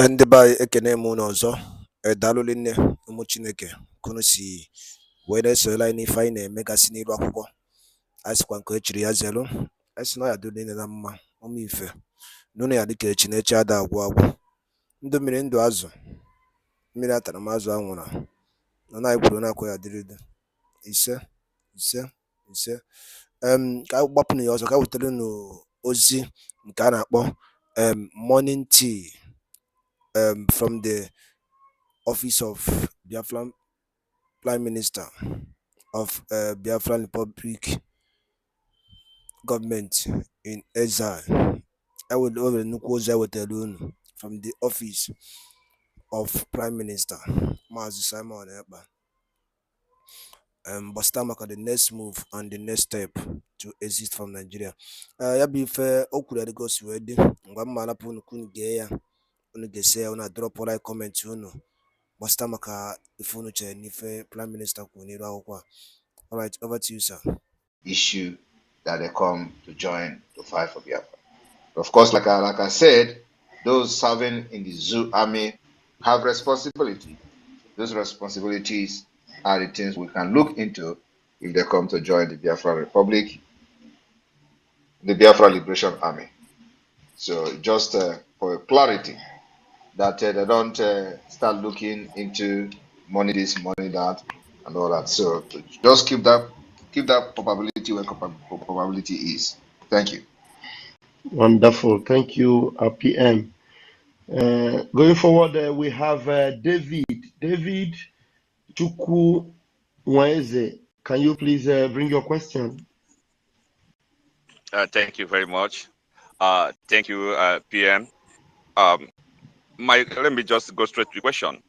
Ndị be anyị ekene m unu ọzọ. Daalụ nne ụmụ Chineke ka unu si wee na-esonyere anyị n'ife anyị na-emegasị n'iru akwụkwọ. Anyị sịkwa nke echiri ya zelu, anyị sị na ọ ya dịrị niile na mma, ụmụ ife n'ụnụ ya dịka echi na-echi ada agwụ agwụ. Ndụ mmiri ndụ azụ, mmiri atara m azụ anwụrụ na anyị kwuru na-akwa ya dịrịdị ise ise ise. Ka anyị gbapụ na ya ọzọ, ka anyị wetara unu ozi nke a na-akpọ morning tea from the office of Biafran Prime Minister of Biafran Republic government in exile. I will over from the office of Prime Minister Mazi Simon Ekpa. Bastamaka the next move and the next step to exit from Nigeria. Ya be fair, okura go swedi. Ngwamana punu kun geya. Unu gese una drop like comment unu. Bastamaka ifunu che nife Prime Minister kunira okwa. All right, over to you, sir. Issue that they come to join to fight for Biafra. Of course, like I said, those serving in the zoo army have responsibility. Those responsibilities are the things we can look into if they come to join the Biafra Republic, the Biafra Liberation Army. So just for clarity, that they don't start looking into money this, money that, and all that. So just keep that probability where probability is. Thank you. Wonderful. Thank you, PM. Going forward, we have David. David Chukwu Nweze. Can you please bring your question? Thank you very much. Thank you, PM. Let me just go straight to the question.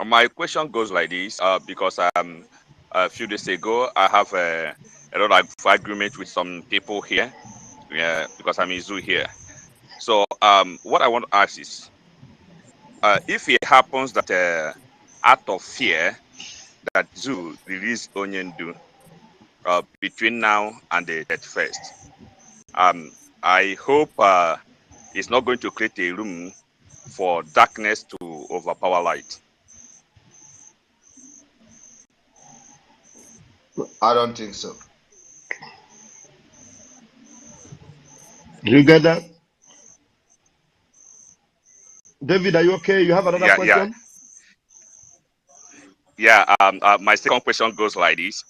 My question goes like this, because a few days ago, I have a lot of agreement with some people here, because I'm in zoo here. So what I want to ask is, if it happens that out of fear that zoo release Onyendu between now and the 31st, I hope it's not going to create a room for darkness to overpower light. I don't think so. Do you get that? David, are you okay? You have another question? Yeah. My second question goes like this.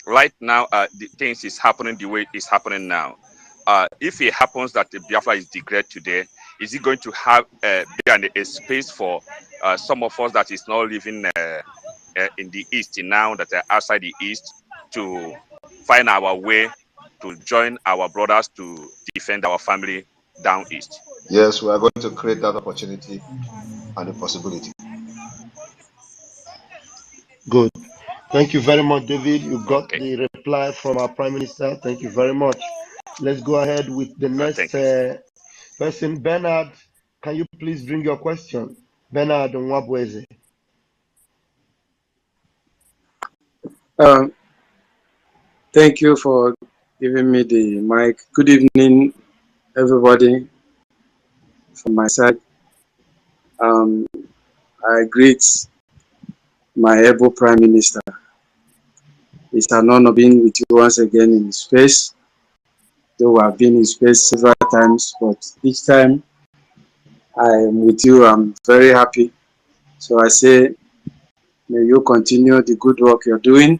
Right now, the things is happening the way it's happening now. If it happens that the Biafra is declared today, is it going to have a space for some of us that is not living in the East now, that are outside the East, to find our way to join our brothers to defend our family down East? Yes, we are going to create that opportunity and the possibility. Good. Thank you very much, David. You got the reply from our Prime Minister. Thank you very much. Let's go ahead with the next person. Bernard, can you please bring your question? Bernard Nwabweze. Thank you for giving me the mic. Good evening, everybody, from my side. I greet my able Prime Minister. It's an honor being with you once again in space. Though I've been in space several times, but each time I am with you, I'm very happy. So I say, may you continue the good work you're doing.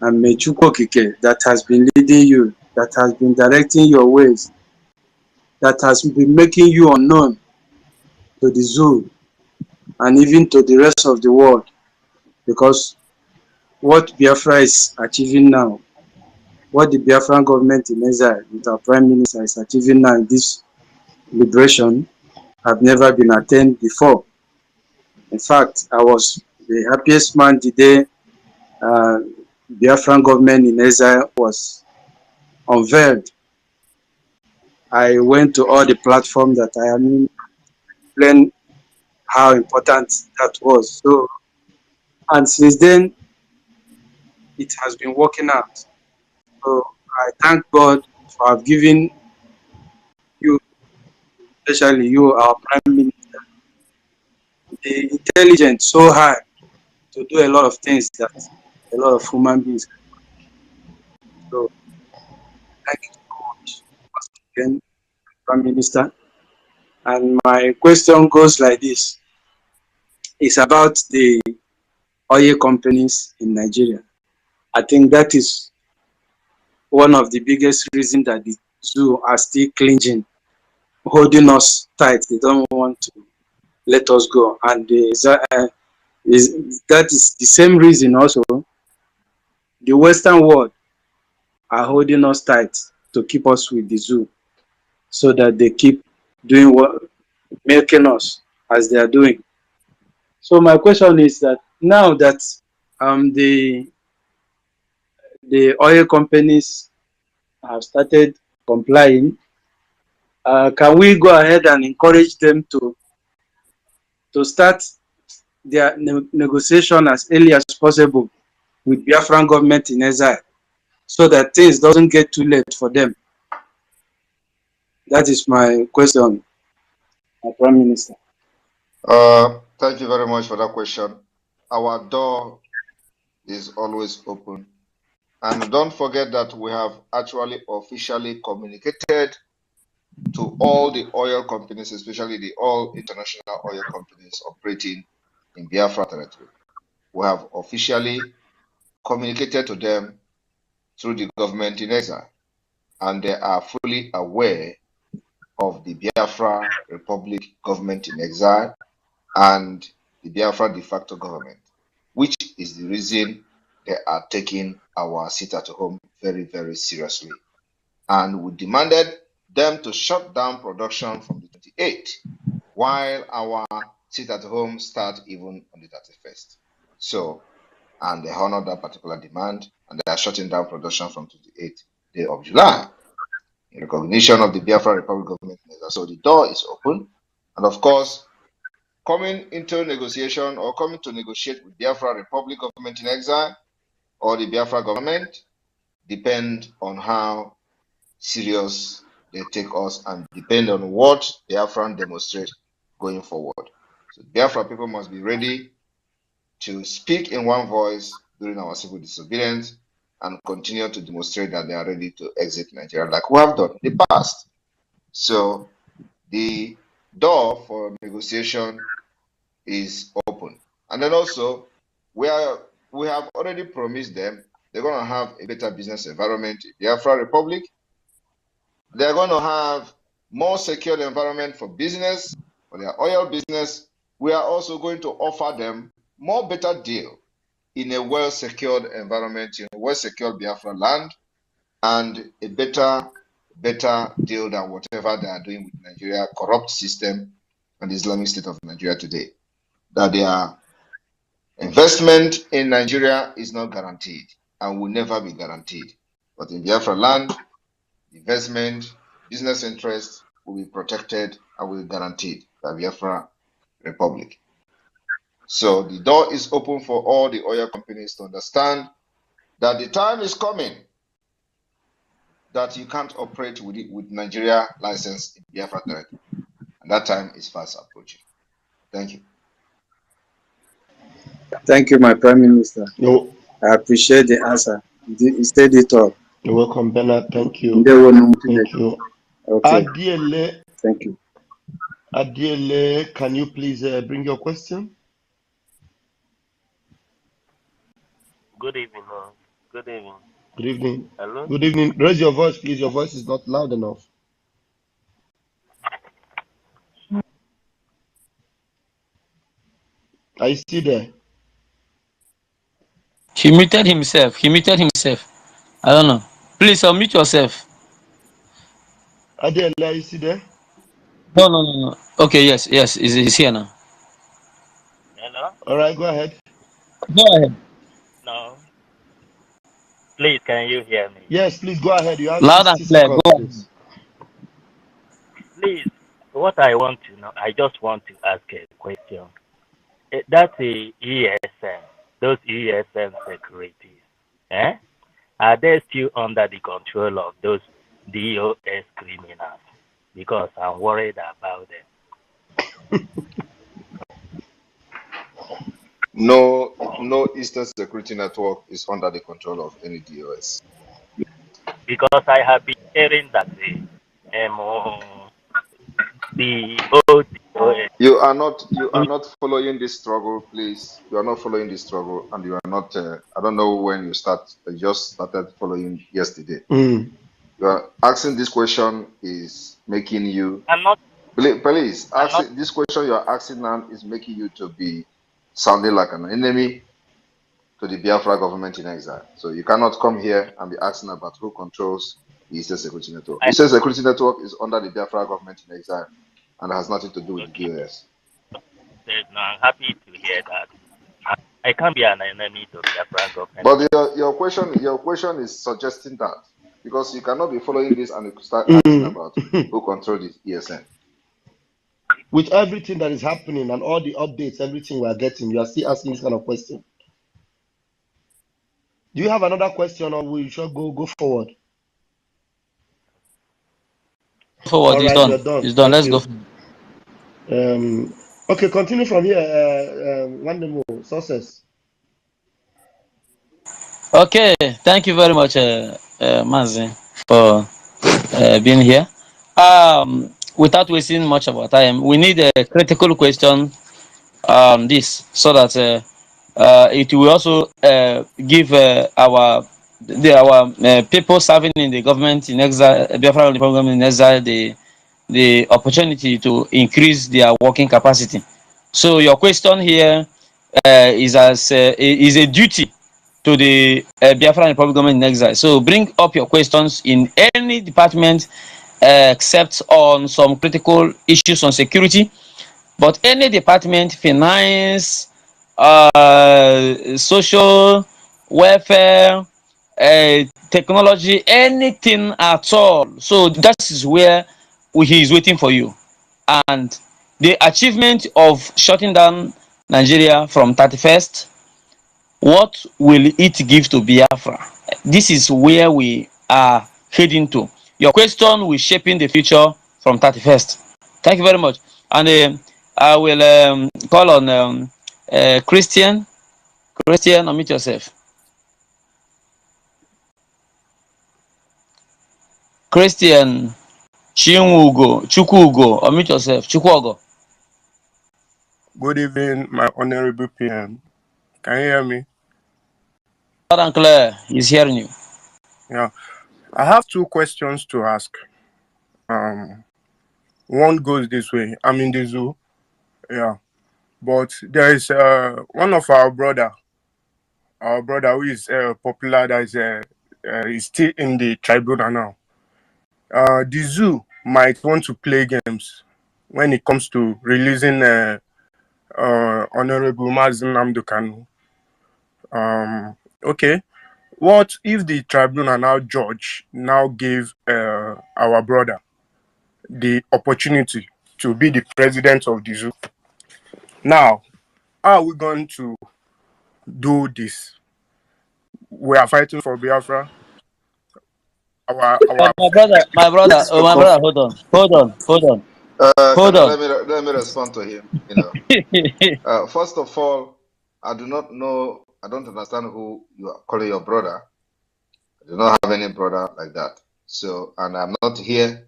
And may Chukwokike, that has been leading you, that has been directing your ways, that has been making you unknown to the zoo and even to the rest of the world, because what Biafra is achieving now, what the Biafran government in exile with our Prime Minister is achieving now in this liberation have never been attained before. In fact, I was the happiest man the day Biafran government in exile was unveiled. I went to all the platforms that I am explain how important that was. So, and since then, it has been working out. So I thank God for giving you especially you, our Prime Minister, the intelligence so high to do a lot of things that a lot of human beings can do. So thank you so much once again, Prime Minister. And my question goes like this. It's about the oil companies in Nigeria. I think that is one of the biggest reasons that the zoo are still clinging, holding us tight. They don't want to let us go. And that is the same reason also the Western world are holding us tight to keep us with the zoo so that they keep doing what, milking us as they are doing. So my question is that now that the oil companies have started complying, can we go ahead and encourage them to start their negotiation as early as possible with Biafran government in exile, so that things doesn't get too late for them? That is my question, Prime Minister. Thank you very much for that question. Our door is always open. And don't forget that we have actually officially communicated to all the oil companies, especially the all international oil companies operating in Biafra territory. We have officially communicated to them through the government in exile, and they are fully aware of the Biafra Republic government in exile and the Biafra de facto government, which is the reason they are taking our sit at home very, very seriously. And we demanded them to shut down production from the 28th, while our sit at home start even on the 31st. So, and they honored that particular demand, and they are shutting down production from 28th day of July in recognition of the Biafra Republic government. So the door is open, and of course, coming into negotiation or coming to negotiate with Biafra Republic government in exile or the Biafra government depend on how serious they take us and depend on what Biafran demonstrate going forward. So Biafra people must be ready to speak in one voice during our civil disobedience and continue to demonstrate that they are ready to exit Nigeria like we have done in the past. So the door for negotiation is open. And then also, we have already promised them they're going to have a better business environment in Biafra Republic. They're going to have more secure environment for business, for their oil business. We are also going to offer them more better deal in a well-secured environment, in a well-secured Biafra land, and a better deal than whatever they are doing with Nigeria corrupt system and the Islamic State of Nigeria today. That their investment in Nigeria is not guaranteed and will never be guaranteed. But in Biafra land, investment, business interests will be protected and will be guaranteed by Biafra Republic. So the door is open for all the oil companies to understand that the time is coming that you can't operate with Nigeria license in Biafra territory. And that time is fast approaching. Thank you. Thank you, my Prime Minister. No, I appreciate the answer. You said it all. you're welcome, Bernard. Thank you. Thank you. Okay, Adiele, thank you. Adiele, can you please bring your question? Good evening. Good evening. Good evening. Hello? Good evening. Raise your voice, please. Your voice is not loud enough. Are you still there? He muted himself. I don't know. Please unmute yourself. Adiele, are you still there? No. Okay, yes. He's here now. Hello? All right, go ahead. Go ahead. No. Please, can you hear me? Yes, please go ahead. You have Loud and 60 clear. seconds, Go ahead. please. Please, what I want to know, I just want to ask a question. That's the ESM, those ESM securities. Are they still under the control of those DOS criminals? because I'm worried about them. No Eastern Security Network is under the control of any DOS. Because I have been hearing that the old DOS. You are not following this struggle, please. You are not following this struggle, and you are not. I don't know when you start. You just started following yesterday. Mm. You are asking this question is making you. I'm not. Please, I'm not. asking this question you are asking now is making you to be sounding like an enemy to the Biafra government in exile. So you cannot come here and be asking about who controls the Eastern Security Network. I, Eastern Security Network is under the Biafra government in exile and has nothing to do with okay. the DOS. No, I'm happy to hear that. I can't be an enemy to the Afghan government. But your question is suggesting that because you cannot be following this and you start asking about Mm. who controls the ESN. With everything that is happening and all the updates, everything we are getting, you are still asking this kind of question. Do you have another question, or we should go forward? Forward, All it's right, done. we're done. It's done. Thank Let's go. you. Okay, continue from here. Wonderful success. Okay, thank you very much, Mazi, for being here. Without wasting much of our time, we need a critical question. This so that it will also give our people serving in the government in exile, Biafra government in exile, the opportunity to increase their working capacity. So your question here is a duty to the Biafra Republic government in exile. So bring up your questions in any department except on some critical issues on security. But any department, finance, social welfare, technology, anything at all. So that is where he is waiting for you. And the achievement of shutting down Nigeria from 31st, what will it give to Biafra? This is where we are heading to. Your question will shaping the future from 31st. Thank you very much. And I will call on Christian. Christian, unmute yourself. Christian Chukwugo, unmute yourself. Chukwuogo. Good evening, my honorable PM. Can you hear me? Loud and clear. He's hearing you. Yeah. I have two questions to ask. One goes this way. I'm in the zoo. Yeah. But there is one of our brother who is popular, that is still in the tribunal now. The zoo might want to play games when it comes to releasing Honorable Mazin Namdekanu. Okay. What if the tribunal judge now gave our brother the opportunity to be the president of the zoo? Now, how are we going to do this? We are fighting for Biafra. Our My brother, Please, oh, my brother, hold on. let me respond to him. First of all, I do not know. I don't understand who you are calling your brother. I do not have any brother like that. So, and I'm not here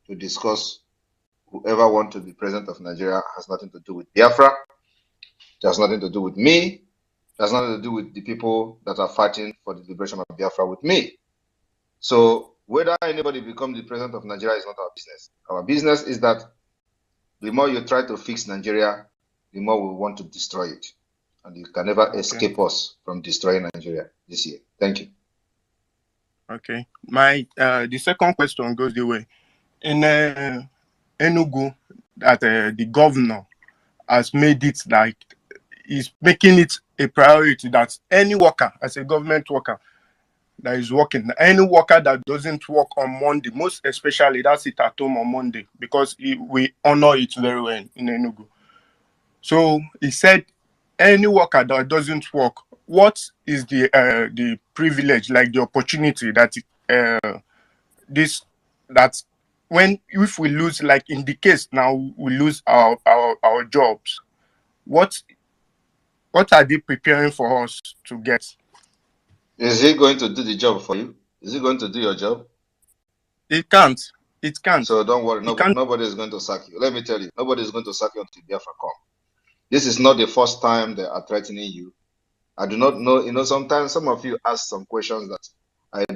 to discuss whoever want to be president of Nigeria. Has nothing to do with Biafra. It has nothing to do with me. It has nothing to do with the people that are fighting for the liberation of Biafra with me. So whether anybody becomes the president of Nigeria is not our business. Our business is that the more you try to fix Nigeria, the more we want to destroy it. And you can never escape us from destroying Nigeria this year. Thank you. Okay. My the second question goes the way. In Enugu, that the governor has made it like he's making it a priority that any worker, as a government worker that is working, any worker that doesn't work on Monday, most especially that's it at home on Monday, because we honor it very well in Enugu. So he said any worker that doesn't work, what is the privilege, like the opportunity that this that if we lose, like in the case now, we lose our jobs, what are they preparing for us to get? Is he going to do the job for you? Is he going to do your job? It can't. It can't. So don't worry, It can't. nobody is going to sack you. Let me tell you, nobody is going to sack you until Biafra come. This is not the first time they are threatening you. I do not know, sometimes some of you ask some questions that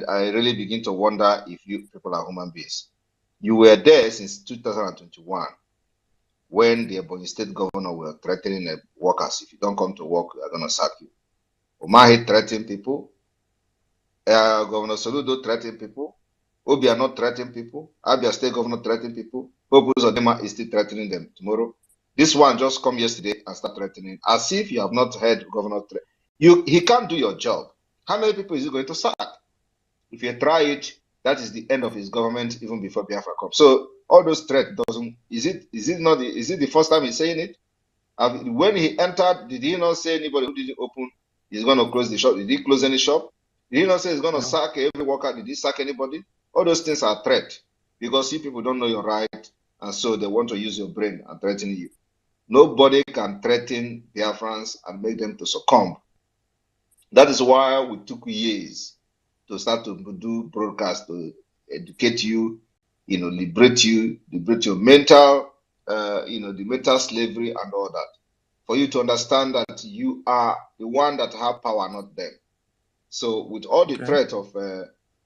I really begin to wonder if you people are human beings. You were there since 2021 when the Ebonyi State governor were threatening the workers. If you don't come to work, we are going to sack you. Umahi threatening people. Governor Soludo threatening people. Obi are not threatening people. Abia State governor threatening people. Bobu Zodema is still threatening them tomorrow. This one just come yesterday and start threatening, as if you have not heard Governor. He can't do your job. How many people is he going to sack? If you try it, that is the end of his government even before Biafra comes. So all those threats doesn't. Is it the first time he's saying it? When he entered, did he not say anybody who didn't open is going to close the shop? Did he close any shop? Did he not say he's going to sack every worker? Did he sack anybody? All those things are threat because you people don't know your right, and so they want to use your brain and threaten you. Nobody can threaten Biafrans and make them to succumb. That is why we took years to start to do broadcasts to educate you, liberate your mental, the mental slavery and all that, for you to understand that you are the one that have power, not them. So with all the threat of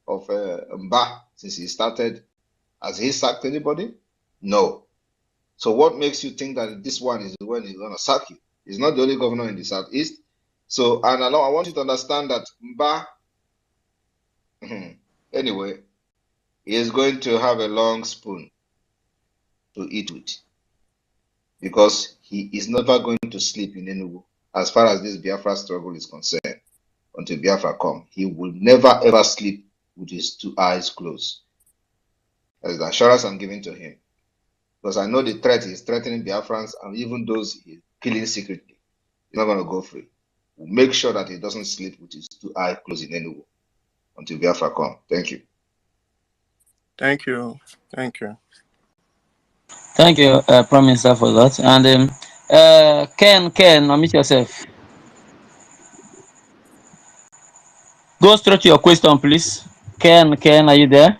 Mba since he started, has he sacked anybody? No. So what makes you think that this one is the one he's going to sack you? He's not the only governor in the southeast. So, and I want you to understand that Mba, anyway, he is going to have a long spoon to eat with, because he is never going to sleep in Enugu as far as this Biafra struggle is concerned. Until Biafra come, he will never ever sleep with his two eyes closed. That is the assurance I'm giving to him. Because I know the threat is threatening Biafrans, and even those he's killing secretly. He's not going to go free. We'll make sure that he doesn't sleep with his two eyes closed in Enugu until Biafra come. Thank you. Thank you. Thank you. Thank you, Prime Minister, for that. And Ken, unmute yourself. Go straight to your question, please. Ken, are you there?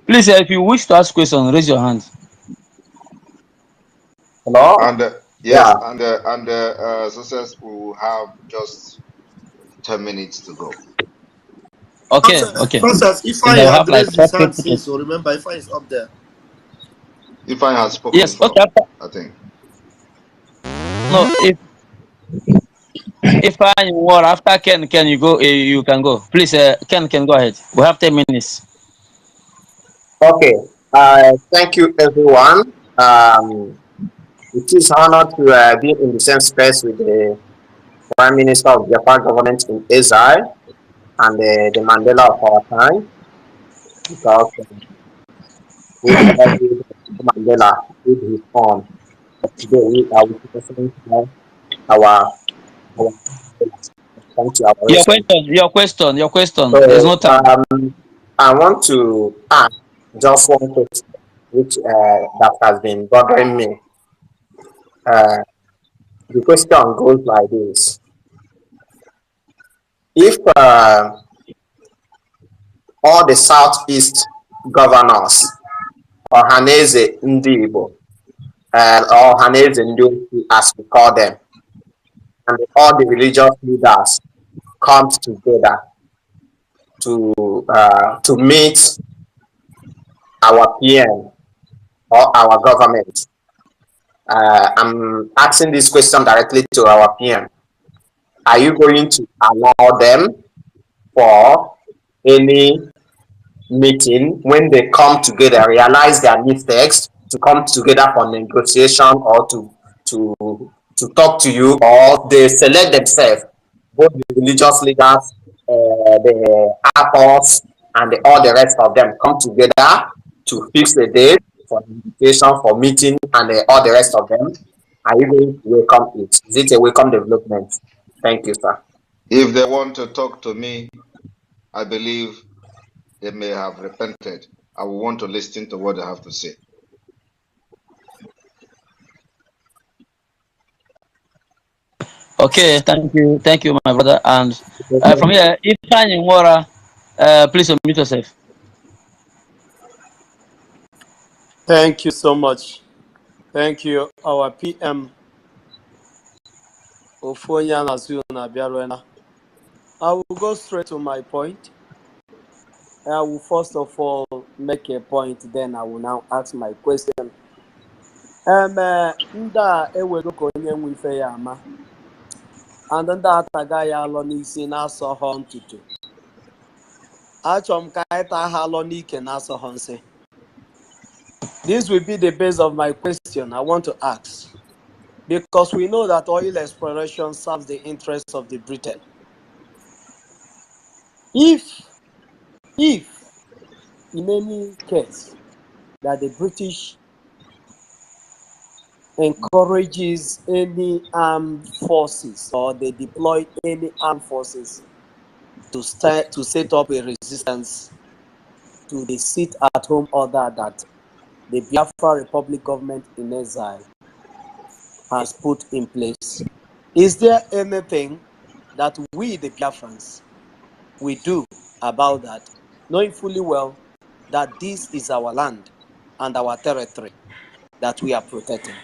Please, if you wish to ask question, raise your hand. Hello? And yes, yeah. And success will have just 10 minutes to go. Okay. Process, if I have raised his hand since, so remember, if I is up there. If I have spoken, yes, okay. I think. No, if I were after Ken, you go. You can go. Please, Ken, go ahead. We have 10 minutes. Okay. Thank you, everyone. It is an honor to be in the same space with the Prime Minister of Japan government in exile and the Mandela of our time, because we all did Mandela did his own. But today we are witnessing our Your question. So, There's no time. I want to ask just one question, which that has been bothering me. The question goes like this: if all the Southeast governors, or Haneze Ndibo, or Haneze Ndu, as we call them, and all the religious leaders come together to meet our PM or our government. I'm asking this question directly to our PM. Are you going to allow them for any meeting when they come together, realize their mistakes, to come together for negotiation or to talk to you, or they select themselves, both the religious leaders, the actors, and all the rest of them come together to fix a date for invitation, for meeting, and all the rest of them? Are you going to welcome it? Is it a welcome development? Thank you, sir. If they want to talk to me, I believe they may have repented I will want to listen to what they have to say. Okay, thank you, my brother. And from here, if you want, please unmute yourself. Thank you so much. Thank you, our PM. I will go straight to my point. I will first of all make a point, then I will now ask my question. Nda ewego ka onye nwe ife ya ama, and ndị ataga ya alọ n'isi na-asọ ha ntutu. Achọrọ m ka anyị taa ha alọ n'ike na-asọ ha nsị. This will be the base of my question I want to ask, because we know that oil exploration serves the interests of the Britain. If in any case that the British encourages any armed forces or they deploy any armed forces to set up a resistance to the sit-at-home order that the Biafra Republic government in exile has put in place, is there anything that we, the Biafrans, we do about that, knowing fully well that this is our land and our territory that we are protecting?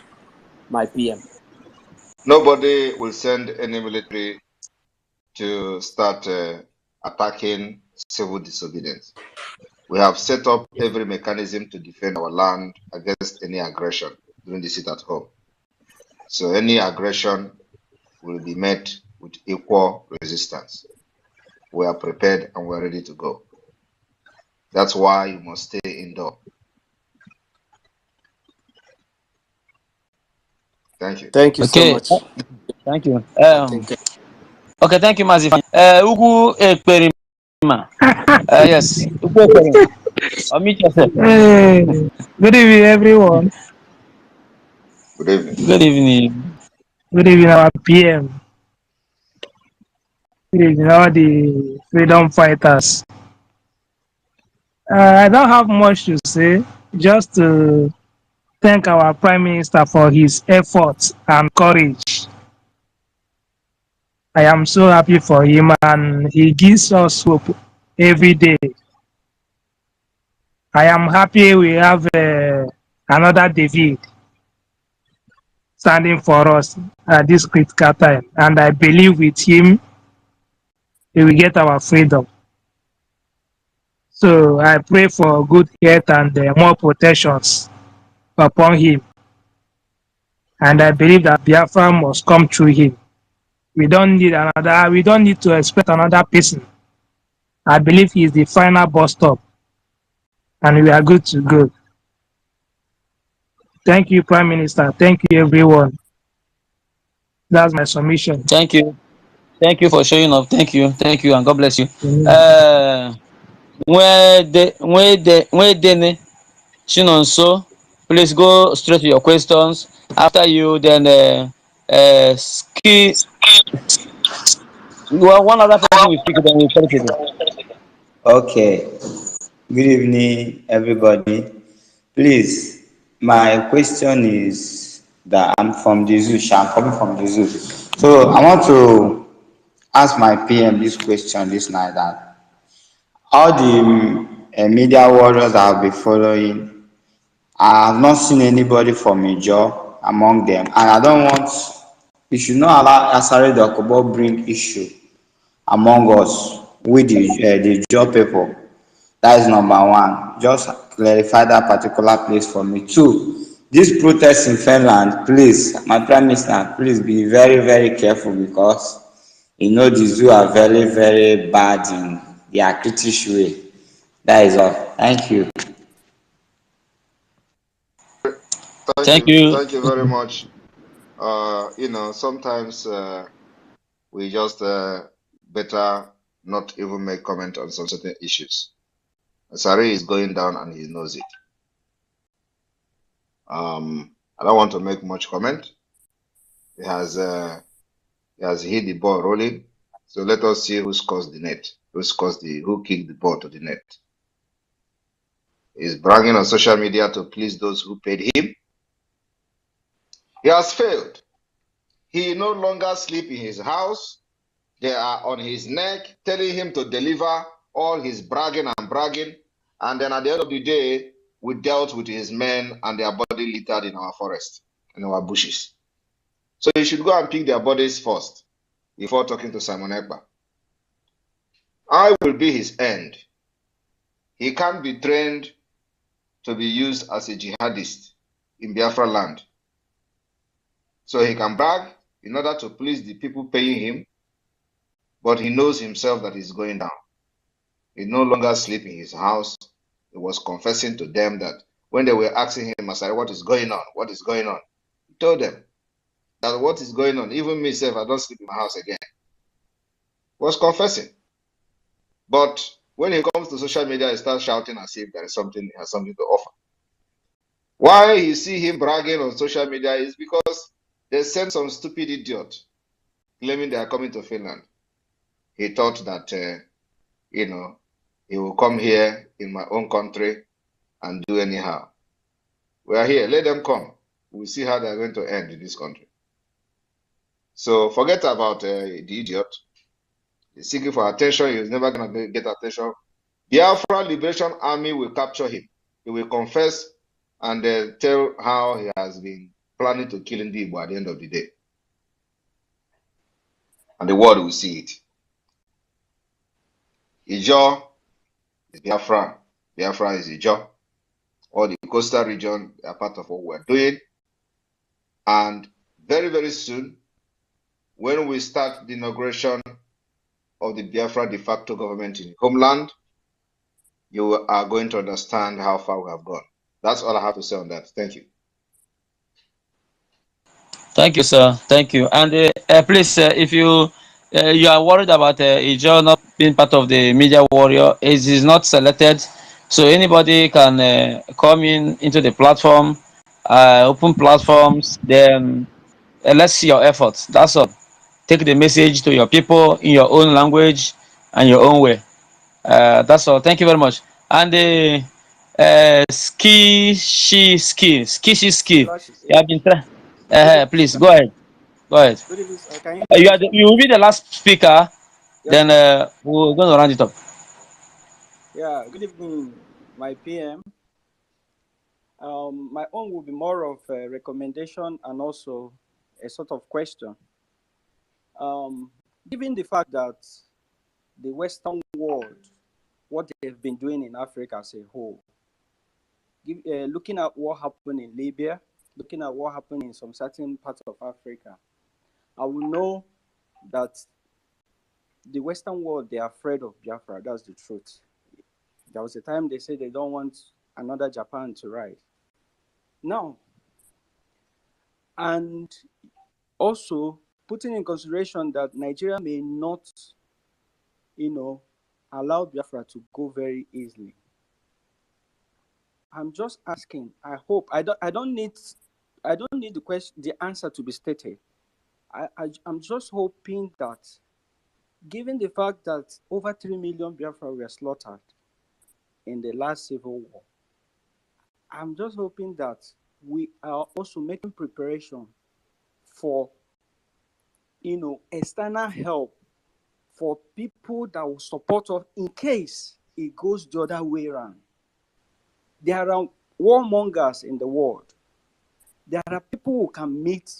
My PM. Nobody will send any military to start attacking civil disobedience. We have set up every mechanism to defend our land against any aggression during the sit at home. So any aggression will be met with equal resistance. We are prepared and we're ready to go. That's why you must stay indoor. Thank you. Thank you so much. Thank you. Thank you. Okay, thank you, Mazi. Ugu Ekperima. Yes, Ugu Ekperima. Unmute yourself. Hey, good evening, everyone. Good evening. Good evening. Good evening, our PM. Good evening, all the freedom fighters. I don't have much to say, just to thank our Prime Minister for his efforts and courage. I am so happy for him, and he gives us hope every day. I am happy we have another David standing for us at this critical time, and I believe with him we will get our freedom. So I pray for good health and more protections upon him. And I believe that Biafra must come through him. We don't need to expect another person. I believe he is the final bus stop, and we are good to go. Thank you, Prime Minister. Thank you, everyone. That's my submission. Thank you. Thank you for showing up. Thank you, and God bless you. Chinonso, please go straight to your questions. After you, then Ski. One other person will speak, then we finish it. Okay. Good evening, everybody. Please, my question is that I'm from the zoo. I'm coming from the zoo. So I want to ask my PM this question this night, that all the media warriors I have been following, I have not seen anybody from a job among them, and I don't want. We should not allow Asari Dokubo bring issue among us with the job people. That is number one. Just clarify that particular place for me. Two, this protest in Finland, please, my Prime Minister, please be very, very careful, because you know the zoo are very, very bad in their critical way. That is all. Thank you. Thank you. Thank you very much. Sometimes we just better not even make comment on some certain issues. Sari is going down and he knows it. I don't want to make much comment. He has hit the ball rolling. So let us see who scores the net, who kicked the ball to the net. He's bragging on social media to please those who paid him. He has failed. He no longer sleeps in his house. They are on his neck, telling him to deliver all his bragging and bragging. And then at the end of the day, we dealt with his men and their body littered in our forest, in our bushes. So you should go and pick their bodies first before talking to Simon Ekpa. I will be his end. He can't be trained to be used as a jihadist in Biafra land. So he can brag in order to please the people paying him, but he knows himself that he's going down. He no longer sleeps in his house. He was confessing to them that when they were asking him, Masai, what is going on? What is going on? He told them that what is going on, even myself, I don't sleep in my house again. He was confessing. But when he comes to social media, he starts shouting as if there is something, he has something to offer. Why you see him bragging on social media is because they sent some stupid idiot claiming they are coming to Finland. He thought that, he will come here in my own country and do anyhow. We are here. Let them come. We'll see how they're going to end in this country. So forget about the idiot. He's seeking for attention. He's never going to get attention. Biafra Liberation Army will capture him. He will confess and tell how he has been planning to kill Ndibo at the end of the day. And the world will see it. Ijo is Biafra. Biafra is Ijo. All the coastal region are part of what we're doing. And very, very soon, when we start the inauguration of the Biafra de facto government in homeland, you are going to understand how far we have gone. That's all I have to say on that. Thank you. Thank you, sir. Thank you. And please, if you are worried about Ijo not being part of the media warrior, it is not selected, so anybody can come into the platform, open platforms. Then let's see your efforts. That's all. Take the message to your people in your own language and your own way. That's all. Thank you very much. And the ski. Flashes, You yeah. have been trying. Good evening, Please sir. go ahead. Go ahead. Good evening, sir. Can you hear me, sir? You will be the last speaker. Yes, Then sir. we're going to round it up. Yeah, good evening, my PM. My own will be more of a recommendation and also a sort of question. Given the fact that the Western world, what they've been doing in Africa as a whole, looking at what happened in Libya, looking at what happened in some certain parts of Africa, I will know that the Western world, they're afraid of Biafra. That's the truth. There was a time they said they don't want another Japan to rise. Now, and also putting in consideration that Nigeria may not, allow Biafra to go very easily. I'm just asking. I hope I don't need the answer to be stated. I'm just hoping that, given the fact that over 3 million Biafra were slaughtered in the last civil war, I'm just hoping that we are also making preparation for, external help for people that will support us in case it goes the other way around. There are warmongers in the world. There are people who can meet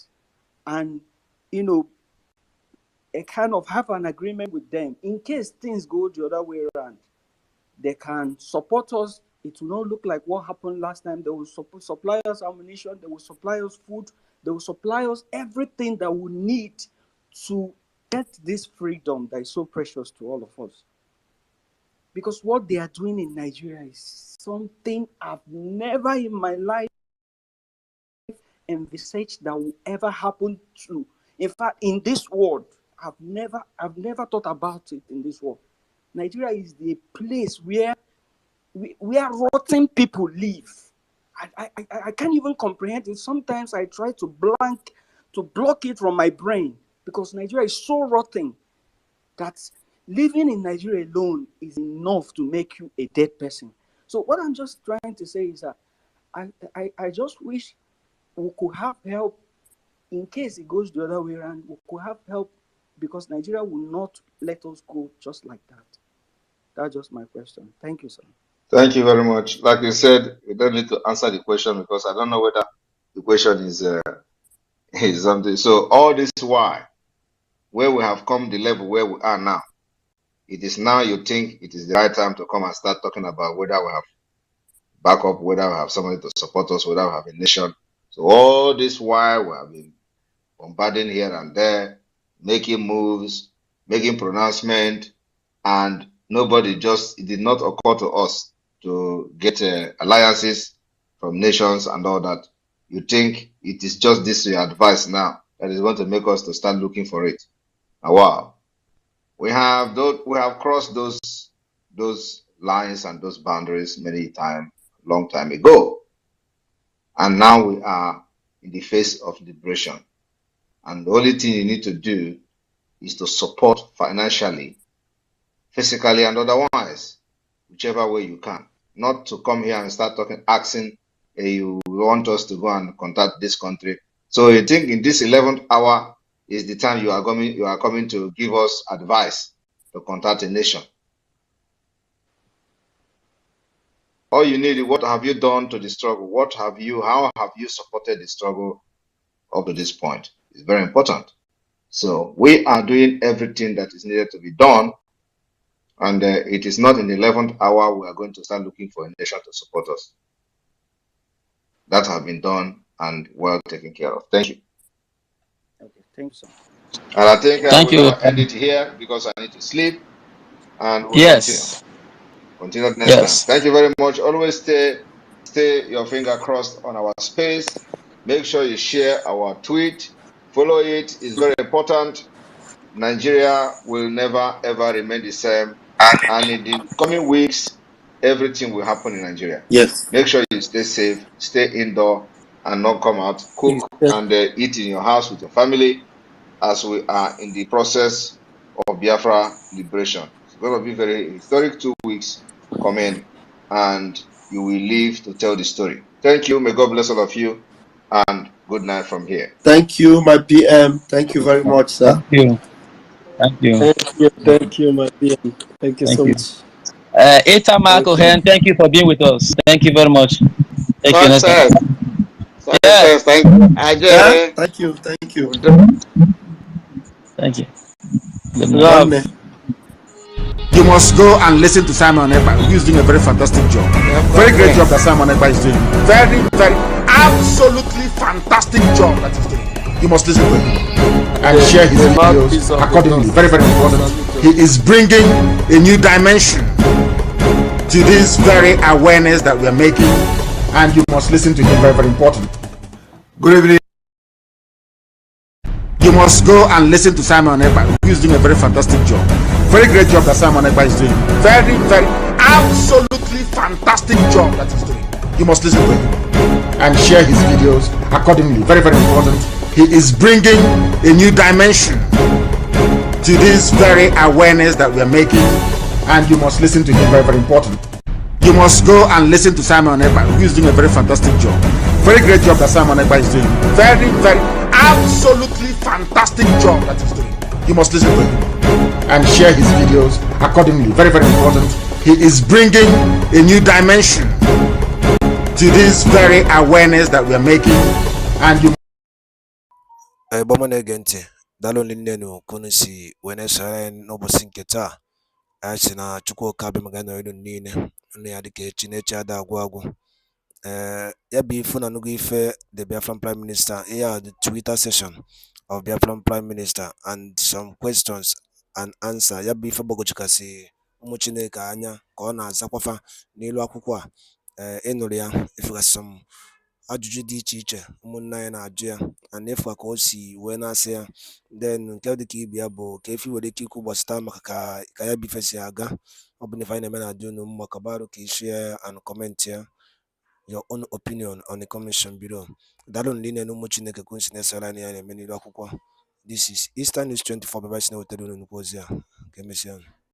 and, a kind of have an agreement with them. In case things go the other way around, they can support us. It will not look like what happened last time. They will supply us ammunition. They will supply us food. They will supply us everything that we need to get this freedom that is so precious to all of us. Because what they are doing in Nigeria is something I've never in my life envisaged that will ever happen to. In fact, in this world, I've never thought about it in this world. Nigeria is the place where rotten people live. I can't even comprehend it. Sometimes I try to block it from my brain, because Nigeria is so rotten that living in Nigeria alone is enough to make you a dead person. So what I'm just trying to say is that I just wish we could have help in case it goes the other way around. We could have help because Nigeria will not let us go just like that. That's just my question. Thank you, sir. Thank you very much. Like you said, you don't need to answer the question because I don't know whether the question is something. So all this why, where we have come the level where we are now, it is now you think it is the right time to come and start talking about whether we have backup, whether we have somebody to support us, whether we have a nation. So all this while we have been bombarding here and there, making moves, making pronouncement, and nobody just, it did not occur to us to get alliances from nations and all that. You think it is just this your advice now that is going to make us to start looking for it. Now, wow. We have crossed those lines and those boundaries long time ago. And now we are in the face of liberation. And the only thing you need to do is to support financially, physically, and otherwise, whichever way you can. Not to come here and start asking, hey, you want us to go and contact this country. So you think in this 11th hour is the time you are coming to give us advice to contact a nation. All you need is what have you done to the struggle? How have you supported the struggle up to this point? It's very important. So we are doing everything that is needed to be done. And it is not in the 11th hour we are going to start looking for a nation to support us. That has been done and well taken care of. Thank you. Okay, thanks, sir. And I think I Thank will you. now end it here because I need to sleep and we'll Yes. continue next time. Yes. Thank you very much. Always stay your finger crossed on our space. Make sure you share our tweet. Follow it. It's very important. Nigeria will never ever remain the same. And in the coming weeks, everything will happen in Nigeria. Yes. Make sure you stay safe, stay indoor, and not come out. Cook and eat in your house with your family as we are in the process of Biafra liberation. It's going to be very historic 2 weeks coming, and you will live to tell the story. Thank you. May God bless all of you, and good night from here. Thank you, my PM. Thank you very much, sir. Thank you. Thank you. Thank you, my PM. Thank you Thank so you. much. Eta Marco Thank you. Hen, thank you for being with us. Thank you very much. Thank you. Success. Yeah. Success. Thank you. Yeah, Ajere. thank you. Thank you. Thank you. Good night. One. You must go and listen to Simon Ekpa, who is doing a very fantastic job. Very great job that Simon Ekpa is doing. Very, very, absolutely fantastic job that he's doing. You must listen to him and share his videos accordingly. Very, very important. He is bringing a new dimension to this very awareness that we are making, and you must listen to him. Very, very important. Good evening. You must go and listen to Simon Ekpa, who is doing a very fantastic job. Very great job that Simon Ekpa is doing. Very, very, absolutely fantastic job that he's doing. You must listen to him and share his videos accordingly. Very, very important. He is bringing a new dimension to this very awareness that we are making, and you must listen to him. Very, very important. You must go and listen to Simon Ekpa, who is doing a very fantastic job. Very great job that Simon Ekpa is doing. Very, very, absolutely fantastic job that he's doing. You must listen to him and share his videos accordingly. Very, very important. He is bringing a new dimension to this very awareness that we are making, and you Bomonegente, Dalon Linenu, Kunisi, when I say Nobosinketa, Asina, Chuko Kabi Magano Nine, Niadike, Chinecha da Guagu. Ya be funa nugu ife the Biafran Prime Minister. Here the Twitter session of Biafran Prime Minister and some questions and answer. Ya be for Bogochukasi, Umuchineka Anya, Kona Zakwafa, Nilu Akukwa, Enolia, if you got some ajụjụ dị iche iche ụmụnna anyị na-ajụ ya and efu ka o si wee na-asị ya then nke dịka ibe ya bụ ka efi nwere ike ikwu gbasịta maka ka ya bife si aga. Ọ bụ na ife anyị na-eme na-adị unu mma ka barụ ka share and comment ya your own opinion on the commission below. Daalụ ndị na-enu ụmụ Chineke ka si na-esara anyị ya na-eme n'ilu akwụkwọ. This is Eastern News 24 bebe si na-wetara unu nnukwu ozi a ka emesịa.